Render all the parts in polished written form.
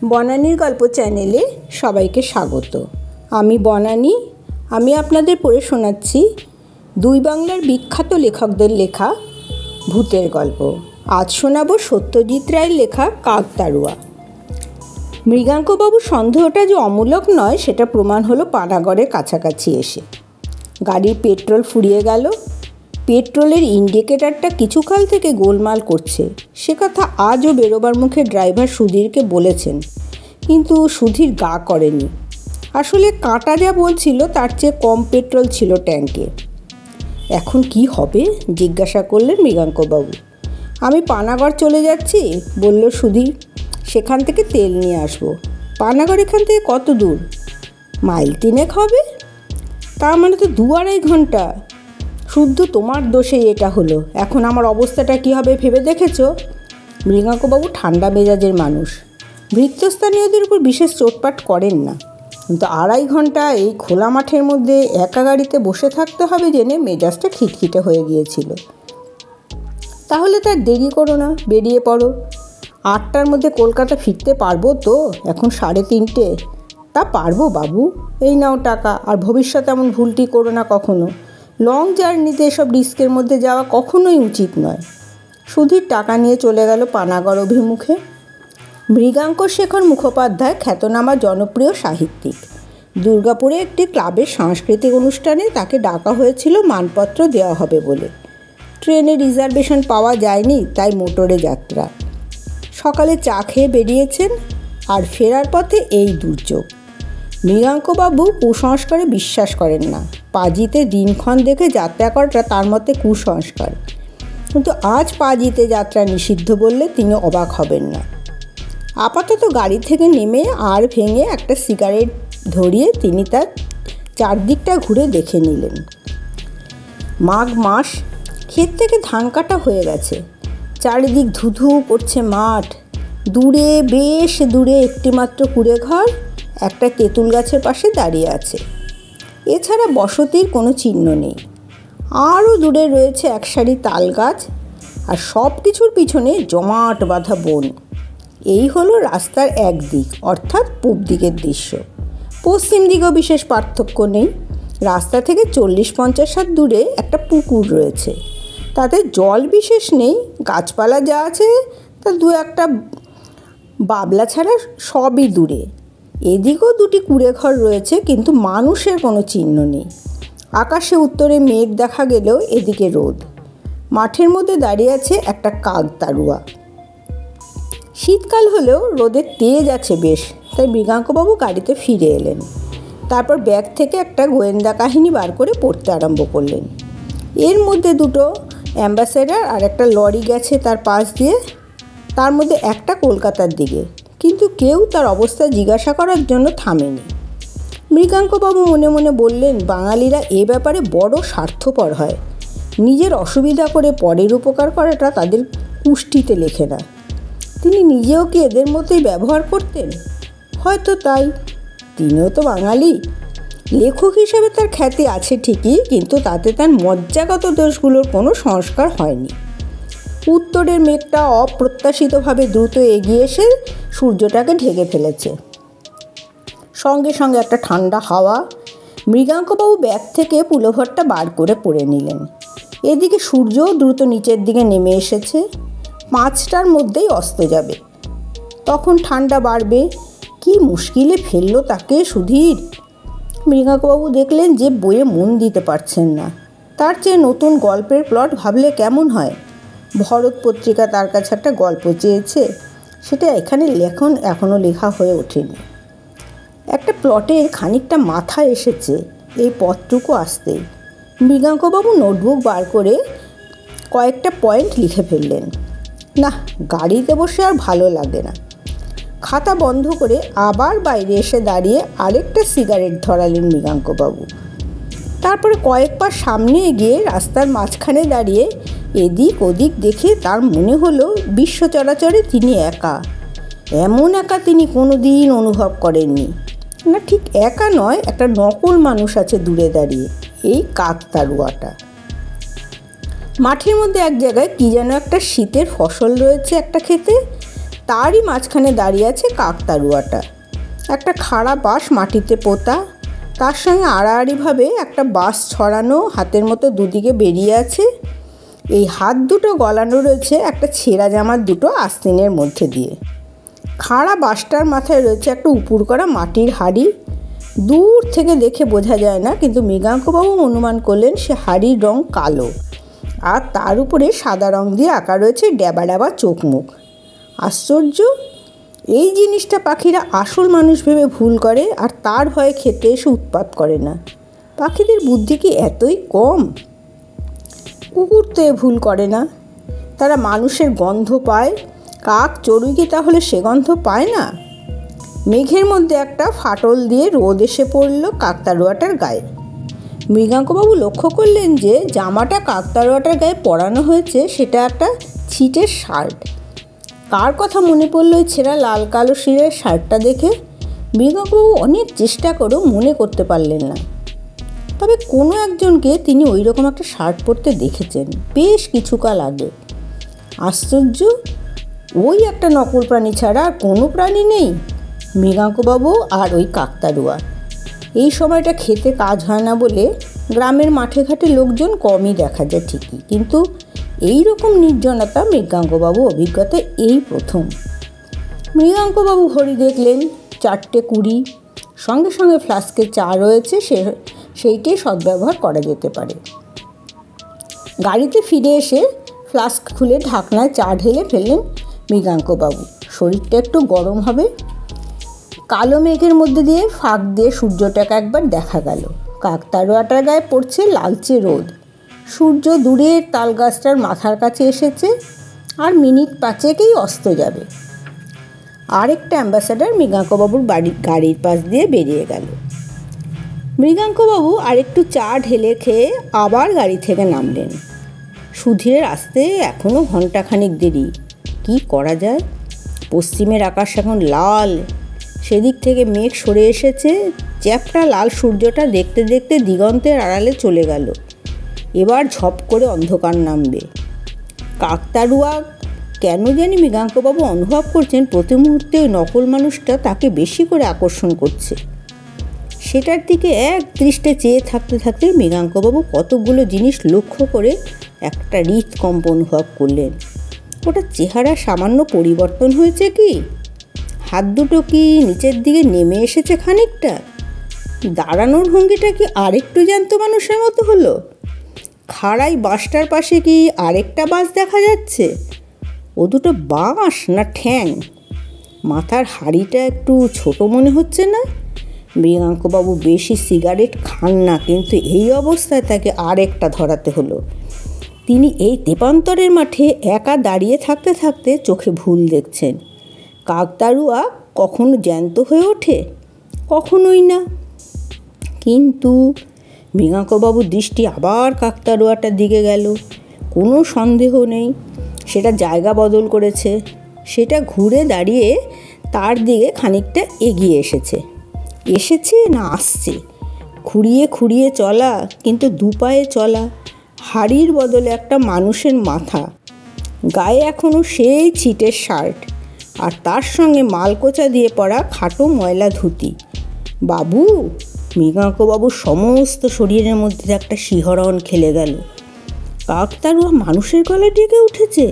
বনানীর গল্প চ্যানেলে সবাইকে স্বাগত। আমি বনানী। আমি আপনাদের পড়ে শোনাচ্ছি দুই বাংলার বিখ্যাত লেখকদের লেখা ভূতের গল্প। আজ শোনাব সত্যজিৎ রায়ের লেখা কাকতাড়ুয়া। মৃগাঙ্কবাবুর সন্দেহটা যে অমূলক নয় সেটা প্রমাণ হলো পানাগড়ের কাছাকাছি এসে। গাড়ির পেট্রোল ফুরিয়ে গেল। পেট্রোলের ইন্ডিকেটারটা কিছুকাল থেকে গোলমাল করছে, সে কথা আজও বেরোবার মুখে ড্রাইভার সুধীরকে বলেছেন, কিন্তু সুধীর গা করেনি। আসলে কাঁটা যা বলছিল তার চেয়ে কম পেট্রোল ছিল ট্যাঙ্কে। এখন কি হবে জিজ্ঞাসা করলেন মৃগাঙ্কবাবু। আমি পানাগড় চলে যাচ্ছি, বলল সুধীর। সেখান থেকে তেল নিয়ে আসবো। পানাগড় এখান থেকে কত দূর? মাইল 3 হবে। তার মানে তো 2-2.5 ঘন্টা। শুদ্ধ তোমার দোষেই এটা হলো। এখন আমার অবস্থাটা কী হবে ভেবে দেখেছ? মৃগাঙ্কবাবু ঠান্ডা মেজাজের মানুষ, ভৃত্যস্থানীয়দের উপর বিশেষ চোটপাট করেন না, কিন্তু 2.5 ঘন্টা এই খোলা মাঠের মধ্যে একা গাড়িতে বসে থাকতে হবে জেনে মেজাজটা খিটখিটে হয়ে গিয়েছিল। তাহলে তার দেরি করো না, বেরিয়ে পড়ো। 8টার মধ্যে কলকাতা ফিরতে পারবো তো? এখন 3:30। তা পারবো বাবু, এই নাও টাকা। আর ভবিষ্যতে এমন ভুলটি করো না কখনো। লং জার্নিতে এসব রিস্কের মধ্যে যাওয়া কখনোই উচিত নয়। সুধীর টাকা নিয়ে চলে গেল পানাগড় অভিমুখে। মৃগাঙ্কশেখর মুখোপাধ্যায় খ্যাতনামা জনপ্রিয় সাহিত্যিক। দুর্গাপুরে একটি ক্লাবের সাংস্কৃতিক অনুষ্ঠানে তাকে ডাকা হয়েছিল মানপত্র দেওয়া হবে বলে। ট্রেনে রিজার্ভেশন পাওয়া যায়নি, তাই মোটরে যাত্রা। সকালে চা খেয়ে বেরিয়েছেন, আর ফেরার পথে এই দুর্যোগ। মৃগাঙ্কবাবু কুসংস্কারে বিশ্বাস করেন না। পাজিতে দিনক্ষণ দেখে যাত্রা করাটা তার মতে কুসংস্কার, কিন্তু আজ পাজিতে যাত্রা নিষিদ্ধ বললে তিনি অবাক হবেন না। আপাতত গাড়ি থেকে নেমে আর ভেঙে একটা সিগারেট ধরিয়ে তিনি তার চারদিকটা ঘুরে দেখে নিলেন। মাঘ মাস, ক্ষেত থেকে ধান কাটা হয়ে গেছে। চারিদিক ধুধু করছে মাঠ। দূরে, বেশ দূরে একটিমাত্র কুঁড়ে ঘর একটা তেঁতুল গাছের পাশে দাঁড়িয়ে আছে। এছাড়া বসতির কোনো চিহ্ন নেই। আরও দূরে রয়েছে এক সারি তাল গাছ, আর সব কিছুর পিছনে জমাট বাঁধা বন। এই হলো রাস্তার এক দিক, অর্থাৎ পূব দিকের দৃশ্য। পশ্চিম দিকেও বিশেষ পার্থক্য নেই। রাস্তা থেকে 40-50 হাত দূরে একটা পুকুর রয়েছে। তাতে জল বিশেষ নেই, গাছপালা যা আছে তা 2-1টা বাবলা ছাড়া সবই দূরে। এদিকেও 2টি কুঁড়ে ঘর রয়েছে, কিন্তু মানুষের কোনো চিহ্ন নেই। আকাশে উত্তরে মেঘ দেখা গেলেও এদিকে রোদ। মাঠের মধ্যে দাঁড়িয়ে আছে একটা কাকতাড়ুয়া। শীতকাল হলেও রোদের তেজ আছে বেশ, তাই মৃগাঙ্কবাবু গাড়িতে ফিরে এলেন। তারপর ব্যাগ থেকে একটা গোয়েন্দা কাহিনী বার করে পড়তে আরম্ভ করলেন। এর মধ্যে 2টো অ্যাম্বাসেডার আর একটা লরি গেছে তার পাশ দিয়ে, তার মধ্যে একটা কলকাতার দিকে, কিন্তু কেউ তার অবস্থা জিজ্ঞাসা করার জন্য থামেনি। মৃগাঙ্কবাবু মনে মনে বললেন, বাঙালিরা এ ব্যাপারে বড় স্বার্থপর হয়। নিজের অসুবিধা করে পরের উপকার করাটা তাদের কুষ্ঠিতে লেখে না। তিনি নিজেও কি এদের মতোই ব্যবহার করতেন? হয়তো তাই। তিনিও তো বাঙালি। লেখক হিসেবে তার খ্যাতি আছে ঠিকই, কিন্তু তাতে তার মজ্জাগত দোষগুলোর কোনো সংস্কার হয়নি। উত্তরের মেঘটা অপ্রত্যাশিতভাবে দ্রুত এগিয়ে এসে সূর্যটাকে ঢেকে ফেলেছে। সঙ্গে সঙ্গে একটা ঠান্ডা হাওয়া। মৃগাঙ্কবাবু ব্যাগ থেকে পুলোভরটা বার করে পরে নিলেন। এদিকে সূর্যও দ্রুত নিচের দিকে নেমে এসেছে। 5টার মধ্যেই অস্ত যাবে। তখন ঠান্ডা বাড়বে। কি মুশকিলে ফেললো তাকে সুধীর। মৃগাঙ্কবাবু দেখলেন যে বইয়ে মন দিতে পারছেন না। তার চেয়ে নতুন গল্পের প্লট ভাবলে কেমন হয়। ভরত পত্রিকা তার কাছে একটা গল্প চেয়েছে, সেটা এখানে এখনও লেখা হয়ে ওঠেনি। একটা প্লটে খানিকটা মাথা এসেছে এই পথটুকু আসতেই। মৃগাঙ্কবাবু নোটবুক বার করে কয়েকটা পয়েন্ট লিখে ফেললেন। না, গাড়িতে বসে আর ভালো লাগে না। খাতা বন্ধ করে আবার বাইরে এসে দাঁড়িয়ে আরেকটা সিগারেট ধরালেন মৃগাঙ্কবাবু। তারপরে কয়েক পা সামনে এগিয়ে রাস্তার মাঝখানে দাঁড়িয়ে এদিক ওদিক দেখে তার মনে হলো বিশ্ব চরাচরে তিনি একা। এমন একা তিনি কোনো দিন অনুভব করেননি। না, ঠিক একা নয়, একটা নকল মানুষ আছে দূরে দাঁড়িয়ে, এই কাকতাড়ুয়াটা। মাঠের মধ্যে এক জায়গায় কি যেন একটা শীতের ফসল রয়েছে একটা ক্ষেতে। তারই মাঝখানে দাঁড়িয়ে আছে কাকতাড়ুয়াটা। একটা খাড়া বাঁশ মাটিতে পোতা, তার সঙ্গে আড়াআড়িভাবে একটা বাঁশ ছড়ানো, হাতের মতো দুদিকে বেরিয়ে আছে। এই হাত দুটো গলানো রয়েছে একটা ছেঁড়া জামার দুটো আস্তিনের মধ্যে দিয়ে। খাড়া বাঁশটার মাথায় রয়েছে একটা উপুর করা মাটির হাঁড়ি। দূর থেকে দেখে বোঝা যায় না, কিন্তু মৃগাঙ্কবাবু অনুমান করলেন সে হাঁড়ির রং কালো, আর তার উপরে সাদা রং দিয়ে আঁকা রয়েছে ড্যাবা ড্যাবা চোখ মুখ। আশ্চর্য, এই জিনিসটা পাখিরা আসল মানুষ ভেবে ভুল করে, আর তার ভয়ে খেতে এসে উৎপাত করে না। পাখিদের বুদ্ধি কি এতই কম? কুকুর তো এ ভুল করে না, তারা মানুষের গন্ধ পায়। কাক চড়ুই কি তাহলে সে গন্ধ পায় না? মেঘের মধ্যে একটা ফাটল দিয়ে রোদ এসে পড়ল কাকতাড়ুয়াটার গায়ে। মৃগাঙ্কবাবু লক্ষ্য করলেন যে জামাটা কাকতাড়ুয়াটার গায়ে পরানো হয়েছে সেটা একটা ছিটের শার্ট। কার কথা মনে পড়লো ওই ছেঁড়া লাল কালো শিরের শার্টটা দেখে? মৃগাঙ্কবাবু অনেক চেষ্টা করেও মনে করতে পারলেন না। তবে কোনো একজনকে তিনি ওই রকম একটা শার্ট পরতে দেখেছেন বেশ কিছুকাল আগে। আশ্চর্য, ওই একটা নকল প্রাণী ছাড়া আর কোনো প্রাণী নেই, মৃগাঙ্কবাবু আর ওই কাকতাড়ুয়া। এই সময়টা খেতে কাজ হয় না বলে গ্রামের মাঠে ঘাটে লোকজন কমই দেখা যায় ঠিকই, কিন্তু এই রকম নির্জনতা মৃগাঙ্কবাবু অভিজ্ঞতা এই প্রথম। মৃগাঙ্কবাবু ঘড়ি দেখলেন 4:20। সঙ্গে সঙ্গে ফ্লাস্কে চা রয়েছে, সেইটাই সদ্ব্যবহার করা যেতে পারে। গাড়িতে ফিরে এসে ফ্লাস্ক খুলে ঢাকনায় চা ঢেলে ফেললেন মৃগাঙ্কবাবু। শরীরটা একটু গরম হবে। কালো মেঘের মধ্যে দিয়ে ফাঁক দিয়ে সূর্যটাকে একবার দেখা গেল। কাকতাড়ুয়াটার গায়ে পড়ছে লালচে রোদ। সূর্য দূরের তাল গাছটার মাথার কাছে এসেছে, আর মিনিট 5 অস্ত যাবে। আরেকটা অ্যাম্বাসাডার মৃগাঙ্কবাবুর গাড়ির পাশ দিয়ে বেরিয়ে গেল। মৃগাঙ্কবাবু আরেকটু চা ঢেলে খেয়ে আবার গাড়ি থেকে নামলেন। সুধীরের আসতে এখনও ঘণ্টাখানিক দেরি। কি করা যায়? পশ্চিমের আকাশ এখন লাল, সেদিক থেকে মেঘ সরে এসেছে। চ্যাপটা লাল সূর্যটা দেখতে দেখতে দিগন্তের আড়ালে চলে গেল। এবার ঝপ করে অন্ধকার নামবে। কাকতাড়ুয়া কেন জানি মৃগাঙ্কবাবু অনুভব করছেন প্রতি মুহূর্তে ওই নকল মানুষটা তাকে বেশি করে আকর্ষণ করছে। সেটার দিকে এক দৃষ্টে চেয়ে থাকতে থাকতে মৃগাঙ্কবাবু কতগুলো জিনিস লক্ষ্য করে একটা হৃৎকম্প অনুভব করলেন। ওটার চেহারা সামান্য পরিবর্তন হয়েছে কি? হাত দুটো কি নিচের দিকে নেমে এসেছে খানিকটা? দাঁড়ানোর ভঙ্গিটা কি আরেকটু জ্যান্ত মানুষের মতো হলো? খাড়াই বাঁশটার পাশে কি আরেকটা বাঁশ দেখা যাচ্ছে? ও দুটো বাঁশ না ঠ্যাং? মাথার হাঁড়িটা একটু ছোট মনে হচ্ছে না? মৃগাঙ্কবাবু বেশি সিগারেট খান না, কিন্তু এই অবস্থায় তাকে আরেকটা ধরাতে হলো। তিনি এই তেপান্তরের মাঠে একা দাঁড়িয়ে থাকতে থাকতে চোখে ভুল দেখছেন। কাকতাড়ুয়া কখনো জ্যান্ত হয়ে ওঠে, কখনোই না। কিন্তু মৃগাঙ্কবাবুর দৃষ্টি আবার কাকতাড়ুয়াটার দিকে গেল। কোনো সন্দেহ নেই সেটা জায়গা বদল করেছে। সেটা ঘুরে দাঁড়িয়ে তার দিকে খানিকটা এগিয়ে এসেছে না আসছে। খুঁড়িয়ে খুঁড়িয়ে চলা, কিন্তু দুপায়ে চলা। হাড়ির বদলে একটা মানুষের মাথা। গায়ে এখনও সেই ছিটের শার্ট, আর তার সঙ্গে মালকোচা দিয়ে পরা খাটো ময়লা ধুতি। বাবু! মৃগাঙ্কবাবুর সমস্ত শরীরের মধ্যে একটা শিহরণ খেলে গেল। কাকতাড়ুয়া মানুষের গলা ডেকে উঠেছে,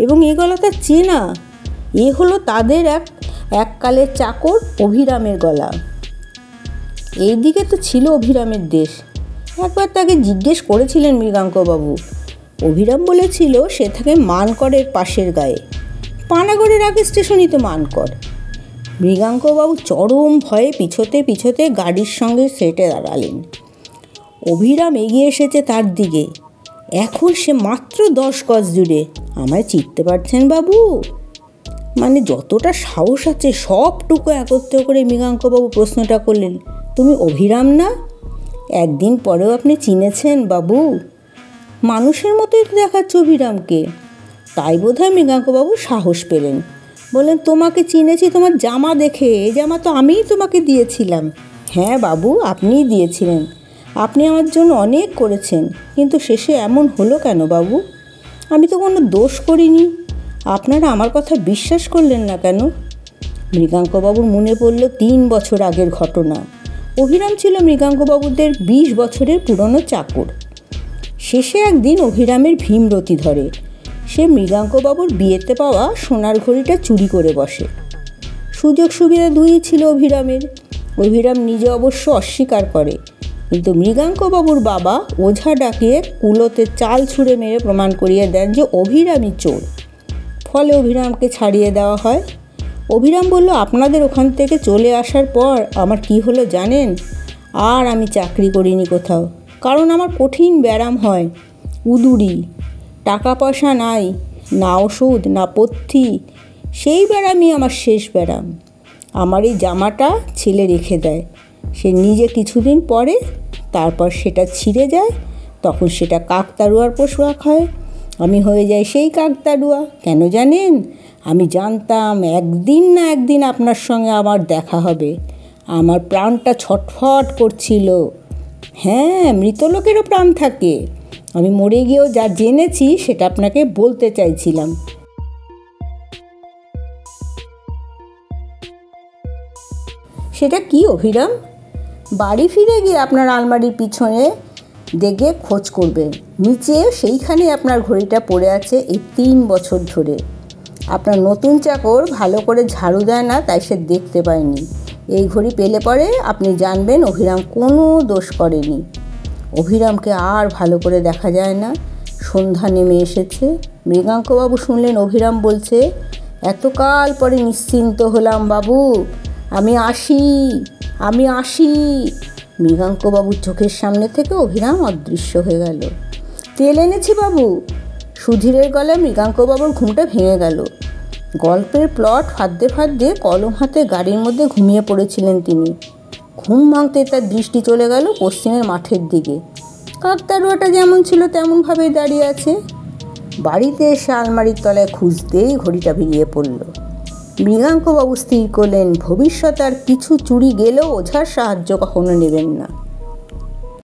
এবং এ গলা তার চেনা। এ হলো তাদের এককালের চাকর অভিরামের গলা। এই দিকে তো ছিল অভিরামের দেশ। একবার তাকে জিজ্ঞেস করেছিলেন মৃগাঙ্কবাবু। অভিরাম বলেছিল সে থাকে মানকরের পাশের গায়ে। পানাগড়ের আগে স্টেশনই তো মানকর। মৃগাঙ্কবাবু চরম ভয়ে পিছোতে গাড়ির সঙ্গে সেটে দাঁড়ালেন। অভিরাম এগিয়ে এসেছে তার দিকে। এখন সে মাত্র 10 গজ দূরে। আমায় চিনতে পারছেন বাবু? মানে যতটা সাহস আছে সবটুকু একত্র করে মৃগাঙ্কবাবু প্রশ্নটা করলেন, তুমি অভিরাম না? একদিন পরেও আপনি চিনেছেন বাবু? মানুষের মতোই তো দেখাচ্ছে অভিরামকে। তাই বোধহয় মৃগাঙ্কবাবু সাহস পেলেন। বললেন, তোমাকে চিনেছি তোমার জামা দেখে। এই জামা তো আমিই তোমাকে দিয়েছিলাম। হ্যাঁ বাবু, আপনিই দিয়েছিলেন। আপনি আমার জন্য অনেক করেছেন, কিন্তু শেষে এমন হলো কেন বাবু? আমি তো কোনো দোষ করিনি। আপনারা আমার কথা বিশ্বাস করলেন না কেন? মৃগাঙ্কবাবুর মনে পড়ল 3 বছর আগের ঘটনা। অভিরাম ছিল মৃগাঙ্কবাবুদের 20 বছরের পুরনো চাকর। শেষে একদিন অভিরামের ভীমরতি ধরে। সে মৃগাঙ্কবাবুর বিয়েতে পাওয়া সোনার ঘড়িটা চুরি করে বসে। সুযোগ সুবিধা দুই ছিল অভিরামের। অভিরাম নিজে অবশ্য অস্বীকার করে, কিন্তু মৃগাঙ্কবাবুর বাবা ওঝা ডাকিয়ে কুলোতে চাল ছুঁড়ে মেরে প্রমাণ করিয়ে দেন যে অভিরামই চোর। ফলে অভিরামকে ছাড়িয়ে দেওয়া হয়। অভিরাম বলল, আপনাদের ওখান থেকে চলে আসার পর আমার কি হলো জানেন? আর আমি চাকরি করিনি কোথাও, কারণ আমার কঠিন ব্যারাম হয়, উদুরি। টাকা পয়সা নাই, না ওষুধ না পথ্যি। সেই ব্যারামই আমার শেষ ব্যারাম। আমার এই জামাটা ছেলে রেখে দেয়, সে নিজে কিছুদিন পরে, তারপর সেটা ছিঁড়ে যায়। তখন সেটা কাকতাড়ুয়ার পোশাক হয়। আমি হয়ে যাই সেই কাকতাড়ুয়া। কেন জানেন? আমি জানতাম একদিন না একদিন আপনার সঙ্গে আমার দেখা হবে। আমার প্রাণটা ছটফট করছিল। হ্যাঁ, মৃত লোকেরও প্রাণ থাকে। আমি মরে গিয়েও যা জেনেছি সেটা আপনাকে বলতে চাইছিলাম। সেটা কি অভিরাম? বাড়ি ফিরে গিয়ে আপনার আলমারির পিছনে দেখে খোঁজ করবেন। নিচে সেইখানে আপনার ঘড়িটা পড়ে আছে এই 3 বছর ধরে। আপনার নতুন চাকর ভালো করে ঝাড়ু দেয় না, তাই সে দেখতে পায়নি। এই ঘড়ি পেলে পরে আপনি জানবেন অভিরাম কোনো দোষ করেনি। অভিরামকে আর ভালো করে দেখা যায় না। সন্ধ্যা নেমে এসেছে। মৃগাঙ্কবাবু শুনলেন অভিরাম বলছে, এতকাল পরে নিশ্চিন্ত হলাম বাবু, আমি আসি, আমি আসি। মৃগাঙ্কবাবুর চোখের সামনে থেকে অভিরাম অদৃশ্য হয়ে গেল। তেল এনেছি বাবু। সুধীরের গলায় মৃগাঙ্কবাবুর ঘুমটা ভেঙে গেল। গল্পের প্লট ফাঁদতে ফাঁদতে কলম হাতে গাড়ির মধ্যে ঘুমিয়ে পড়েছিলেন তিনি। ঘুম ভাঙতে তার দৃষ্টি চলে গেল পশ্চিমের মাঠের দিকে। কাকতাড়ুয়াটা যেমন ছিল তেমনভাবেই দাঁড়িয়ে আছে। বাড়িতে এসে আলমারির তলায় খুঁজতেই ঘড়িটা বেরিয়ে পড়ল। মৃগাঙ্কবাবু স্থির করলেন ভবিষ্যতে আর কিছু চুরি গেলেও ওঝার সাহায্য কখনো নেবেন না।